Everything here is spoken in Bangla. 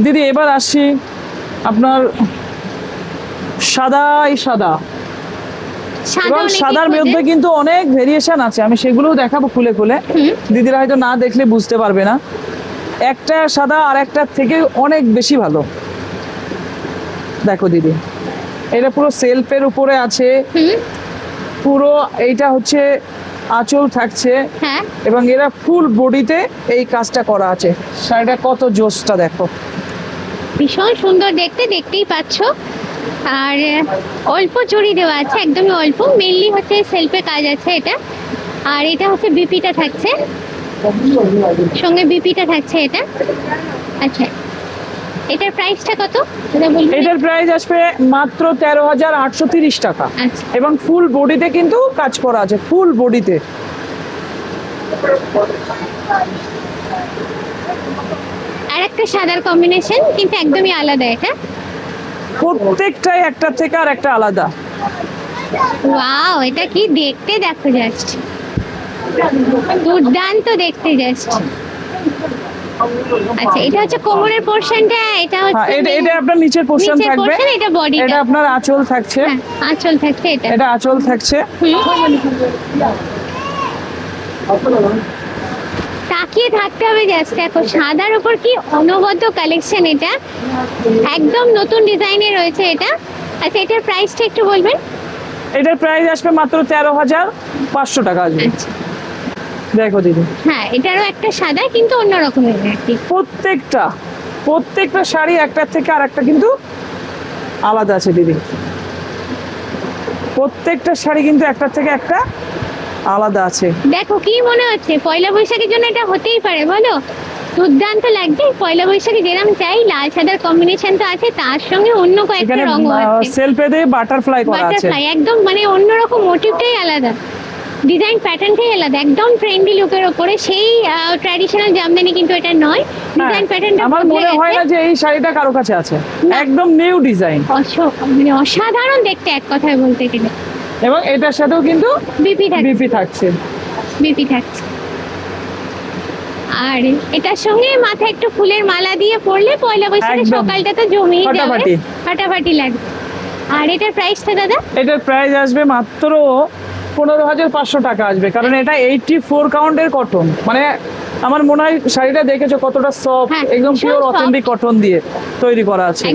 দিদি এবার আসি আপনার সাদাই সাদা, এবং সাদার মধ্যে কিন্তু অনেক ভেরিয়েশন আছে, আমি সেগুলোও দেখাবো খুলে খুলে। দিদিরা হয়তো না দেখলে বুঝতে পারবে না, একটা সাদা আর একটার থেকে অনেক বেশি ভালো। দেখো দিদি, এটা পুরো সেলফের উপরে আছে, পুরো এইটা হচ্ছে আঁচল থাকছে, এবং এরা ফুল বডিতে এই কাজটা করা আছে। শাড়িটা কত জোসটা দেখো, ভীষণ সুন্দর দেখতে, দেখতেই পাচ্ছ। আর অল্প জড়ি দেওয়া আছে, একদমই অল্প, মেইনলি হচ্ছে সেলফে কাজ আছে এটা। আর এটা হচ্ছে বিপিটা থাকছে, সঙ্গে বিপিটা থাকছে এটা। আচ্ছা, এটার প্রাইসটা কত সেটা বলবেন? এটার প্রাইস আসবে মাত্র 13,830 টাকা, আচ্ছা, এবং ফুল বডিতে কিন্তু কাজ করা আছে, ফুল বডিতে। আর একটা সাদার কম্বিনেশন, কিন্তু একদমই আলাদা এটা। প্রত্যেকটাই একটা থেকে আর একটা আলাদা। ওয়াও, এটা কি দেখতে, দেখো জাস্ট দুর্দান্ত দেখতে জাস্ট। আচ্ছা, এটা হচ্ছে কোমরের পোরশনটা, এটা হচ্ছে এটা আপনার নিচের পোরশন থাকবে, এটা বডিটা, এটা আপনার আঁচল থাকছে, আঁচল থাকছে, এটা আঁচল থাকছে। তাকিয়ে থাকতে হবে জাস্ট, দেখো সাদার উপর কি অনবদ্য কালেকশন, এটা একদম নতুন ডিজাইনে রয়েছে এটা। আচ্ছা, এটার প্রাইসটা একটু বলবেন? এটার প্রাইস আসবে মাত্র 13,500 টাকা আসবে। দেখো দিদি, হ্যাঁ, এটারও একটা সাদা, কিন্তু অন্য রকমের আর কি। প্রত্যেকটা শাড়ি একটার থেকে আর একটা কিন্তু আলাদা আছে দিদি, প্রত্যেকটা শাড়ি কিন্তু একটার থেকে একটা আলাদা আছে। দেখো, কি মনে হচ্ছে পয়লা বৈশাখের জন্য এটা হতেই পারে বলো? দুর্দান্ত লাগছে। পয়লা বৈশাখে যেরকম চাই লাল সাদার কম্বিনেশন তো আছে, তার সঙ্গে অন্য কয়েকটা রঙ আছে, সেলফে দিয়ে বাটারফ্লাই করা আছে, বাটারফ্লাই একদম মানে অন্যরকম, মোটিভটাই আলাদা, ডিজাইন প্যাটার্নটাই আলাদা, একদম ট্রেন্ডি লুকের উপরে। সেই ট্র্যাডিশনাল জামদানি কিন্তু এটা নয়, ডিজাইন প্যাটার্নটা আমার মনে হয় না যে এই শাড়িটা কারো কাছে আছে, একদম নিউ ডিজাইন, মানে অসাধারণ দেখতে এক কথায় বলতে গেলে। এবং এটার সাথেও কিন্তু বিপি থাকছে। আর এটার সঙ্গে মাথায় একটু ফুলের মালা দিয়ে পরলে পয়লা বৈশাখের সকালটা তো জমেই যাবে, ফাটাফাটি লাগবে। আর এটার প্রাইসটা দাদা? এটার প্রাইস আসবে মাত্র 15,500 টাকা আসবে, কারণ এটা 84 কাউন্টের কটন। মানে আমার মনে হয় শাড়িটা দেখেছো কতটা সফট, একদম পিওর অথেন্টিক কটন দিয়ে তৈরি করা আছে।